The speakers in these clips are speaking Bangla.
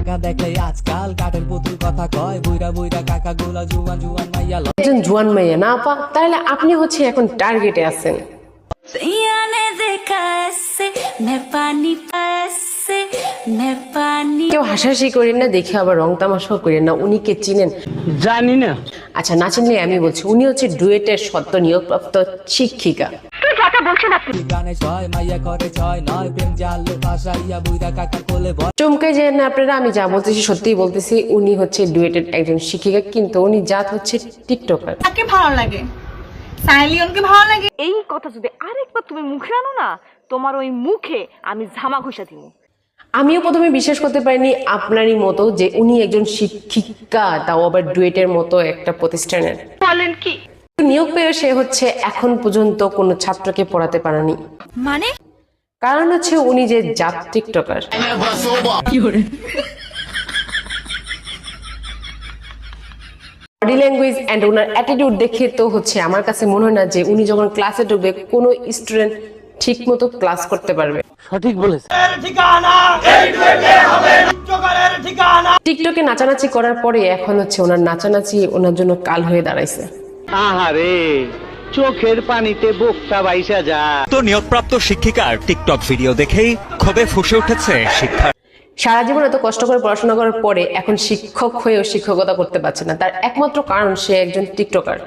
কাকা দেখলে আজকাল কাঠের পুতুল কথা কয়, বুইরা বুইরা কাকা গুলা জুয়ান জুয়ান মাইয়া লয়। একজন জুয়ান মাইয়া না আপা, তাহলে আপনি হচ্ছে এখন টার্গেটে আছেন। কেউ হাসাহাসি করেন না, দেখে আবার রং তামাশাও করেন না। উনি কে চিনেন? জানি না। আচ্ছা, না চিনলে আমি বলছি, উনি হচ্ছে ডুয়েটের সদ্য নিয়োগপ্রাপ্ত শিক্ষিকা। গানে ছয় মাইয়া করে ছয় নয়, প্রেম জালে ফাঁসাইয়া বুইরা কাকা কোলে ভয়। চমকে যেন না আপনারা, আমি যা বলতেছি সত্যিই বলতেছি। উনি হচ্ছে ডুয়েটের একজন শিক্ষিকা, কিন্তু উনি জাত হচ্ছে টিকটকার। তাকে ভালো লাগে, সাইলিয়নকে ভালো লাগে। এই কথা যদি আরেকবার তুমি মুখে আনো না, তোমার ওই মুখে আমি ঝামা ঘষা দিব। আমিও প্রথমে বিশ্বাস করতে পারিনি আপনারই মতো যে উনি একজন শিক্ষিকা, তাও আবার ডুয়েটের মতো একটা প্রতিষ্ঠানের। বলেন কি? নিয়োগ পেয়ে সে হচ্ছে এখন পর্যন্ত কোনো ছাত্রকে পড়াতে পারেনি। মানে কারণ হচ্ছে উনি যে জাত টিকটকার। বডি ল্যাঙ্গুয়েজ এন্ড ওনার অ্যাটিটিউড দেখে তো হচ্ছে আমার কাছে মনে হয় না যে উনি যখন ক্লাসে ঢুকবে কোনো স্টুডেন্ট ঠিক মতো ক্লাস করতে পারবে। সঠিক বলেছে। টিকটকে নাচানাচি করার পরে এখন হচ্ছে ওনার নাচানাচি ওনার জন্য কাল হয়ে দাঁড়াইছে। আহারে, চোখের পানিতে বোকটা বাইসা যা। তো নিয়োগপ্রাপ্ত শিক্ষিকার টিকটক ভিডিও দেখেই ক্ষোভে ফুঁসে উঠেছে শিক্ষা। সারা জীবন এত কষ্ট করে পড়াশোনা করার পরে এখন শিক্ষক হয়েও শিক্ষকতা করতে পারছে না। তার একমাত্র কারণ সে একজন টিকটকার।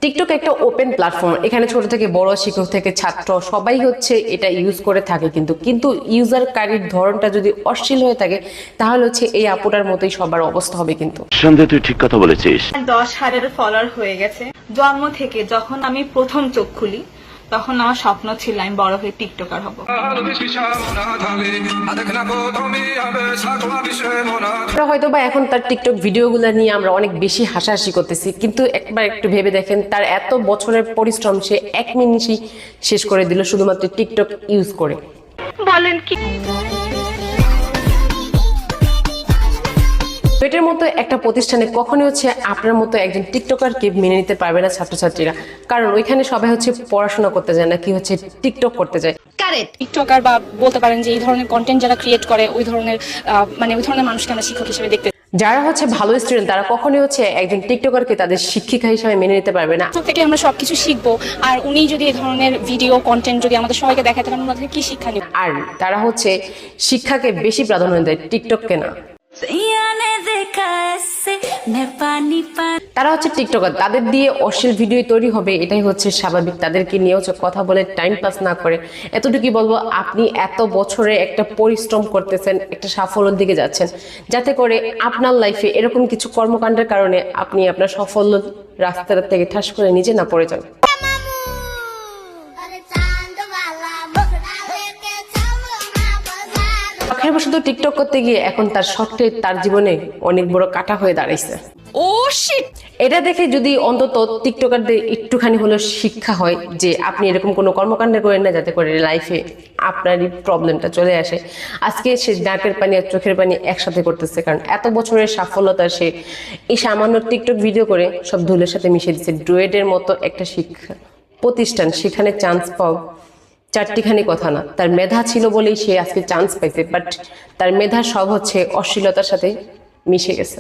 টিকটক একটা ওপেন প্ল্যাটফর্ম, এখানে ছোট থেকে বড়, শিক্ষক থেকে ছাত্র সবাই হচ্ছে এটা ইউজ করে থাকে। কিন্তু ইউজারকারীর ধরনটা যদি অশ্লীল হয়ে থাকে, তাহলে হচ্ছে এই আপুটার মতোই সবার অবস্থা হবে। কিন্তু সন্দেহ, তুই ঠিক কথা বলেছিস। 10,000 ফলোয়ার হয়ে গেছে। জন্ম থেকে যখন আমি প্রথম চোখ খুলি, তখন আমার স্বপ্ন ছিল আমি বড় হয়ে টিকটকার হব। আমরা হয়তো বা এখন তার টিকটক ভিডিওগুলো নিয়ে আমরা অনেক বেশি হাসাহাসি করতেছি, কিন্তু একবার একটু ভেবে দেখেন, তার এত বছরের পরিশ্রম সে 1 মিনিটই শেষ করে দিল শুধুমাত্র টিকটক ইউজ করে। বলেন কি? এটার মতো একটা প্রতিষ্ঠানে কখনোই হচ্ছে আপনার মতো একজন টিকটকারকে মেনে নিতে পারবে না ছাত্রছাত্রীরা। কারণ ওইখানে সবাই হচ্ছে পড়াশোনা করতে যায় না, কি হচ্ছে টিকটক করতে যায়। টিকটকার বা বলতে পারেন যে এই ধরনের কন্টেন্ট যারা ক্রিয়েট করে, ওই ধরনের মানুষকে আমরা শিক্ষক হিসেবে দেখতে। যারা হচ্ছে ভালো স্টুডেন্ট তারা কখনোই হচ্ছে একজন টিকটকারকে তাদের শিক্ষিকা হিসেবে মেনে নিতে পারবে না। থেকে আমরা সবকিছু শিখবো, আর উনি যদি এই ধরনের ভিডিও কন্টেন্ট যদি আমাদের সবাইকে দেখায়, তাহলে আমাদের কি শিক্ষা নেব? আর তারা হচ্ছে শিক্ষাকে বেশি প্রাধান্য দেয়, টিকটককে না। তারা হচ্ছে টিকটকার, তাদের দিয়ে অশ্লীল ভিডিও তৈরি হবে, এটাই হচ্ছে স্বাভাবিক। তাদেরকে নিয়ে হচ্ছে কথা বলে টাইম পাস না করে। এতটুকুই বলবো, আপনি এত বছরে একটা পরিশ্রম করতেছেন, একটা সাফল্যের দিকে যাচ্ছেন, যাতে করে আপনার লাইফে এরকম কিছু কর্মকাণ্ডের কারণে আপনি আপনার সাফল্য রাস্তার থেকে ঠাস করে নিজে না পড়ে যান। শুধু টিকটক করতে গিয়ে এখন তার শখটাই তার জীবনে অনেক বড় কাটা হয়ে দাঁড়াইছে। ও শিট! এটা দেখে যদি অন্তত টিকটকারদের একটুখানি হলেও শিক্ষা হয় যে আপনি এরকম কোনো কর্মকাণ্ড করেন না, যাতে করে লাইফে আপনারই প্রবলেমটা চলে আসে। আজকে সে নাকের পানি আর চোখের পানি একসাথে করতেছে, কারণ এত বছরের সাফল্যতা সে এই সামান্য টিকটক ভিডিও করে সব ধুলের সাথে মিশিয়ে দিচ্ছে। ডুয়েটের মতো একটা শিক্ষা প্রতিষ্ঠান, সেখানে চান্স পাও চারটিখানি কথা না। তার মেধা ছিল বলেই সে আজকে চান্স পাইছে, বাট তার মেধা সব হচ্ছে অশ্লীলতার সাথে মিশে গেছে।